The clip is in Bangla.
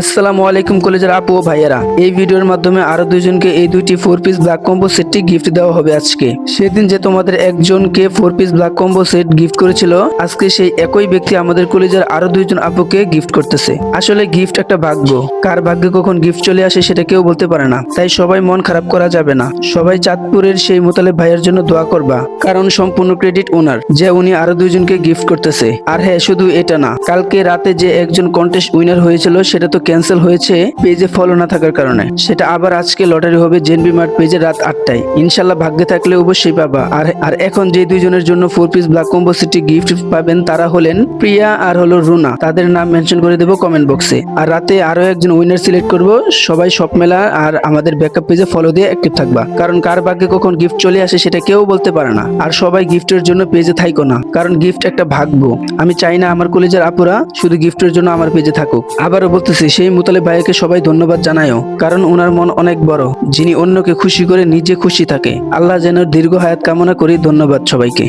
আসসালামু আলাইকুম কলেজের আপু ও ভাইয়েরা, এই ভিডিওর মাধ্যমে আরো দুইজনকে এই দুইটি 4 পিস ব্ল্যাক কম্বো সেটটি গিফট দেওয়া হবে আজকে। সেদিন যে তোমাদের একজনকে 4 piece black combo set gift করেছিল, আজকে সেই একই ব্যক্তি আমাদের কলেজের আরো দুইজন আপুকে গিফট করতেছে। আসলে গিফট একটা ভাগ্য, কার ভাগ্যে কখন গিফট চলে আসে সেটা কেউ বলতে পারে না, তাই সবাই মন খারাপ করা যাবে না। সবাই চাঁদপুরের সেই মোতালেব ভাইয়ের জন্য দোয়া করবা, কারণ সম্পূর্ণ ক্রেডিট ওনার, যে উনি আরো দুইজনকে গিফট করতেছে। আর হ্যাঁ, শুধু এটা না, কালকে রাতে যে একজন কন্টেস্ট উইনার হয়েছিল সেটা তো ক্যান্সেল হয়েছে পেজে ফলো না থাকার কারণে। সেটা আবার আজকে লটারি হবে জেনবি মার্ট পেজে রাত 8টায়। ইনশাল্লাহ ভাগ্যে থাকলে অবশ্যই পাবা। আর এখন যে দুইজনের জন্য 4 পিস ব্ল্যাক কম্বো সেটটি গিফট পাবেন তারা হলেন প্রিয়া আর হলো রুনা। তাদের নাম মেনশন করে দেবো কমেন্ট বক্সে। আর রাতে আরো একজন উইনার সিলেক্ট করব। সবাই সব মেলা আর আমাদের ব্যাকআপ পেজে ফলো দিয়ে অ্যাক্টিভ থাকবা, কারণ কার ভাগ্যে কখন গিফট চলে আসে সেটা কেউ বলতে পারে না। আর সবাই গিফটের জন্য পেজে থাইকো না, কারণ গিফট একটা ভাগ্য। আমি চাই না আমার কলেজের আপুরা শুধু গিফটের জন্য আমার পেজে থাকুক। আবারও বলতেছি, সেই মুতালেব ভাইকে সবাই ধন্যবাদ জানায়ও, কারণ ওনার মন অনেক বড়, যিনি অন্যকে খুশি করে নিজে খুশি থাকে। আল্লাহ যেন দীর্ঘ হায়াত কামনা করি। ধন্যবাদ সবাইকে।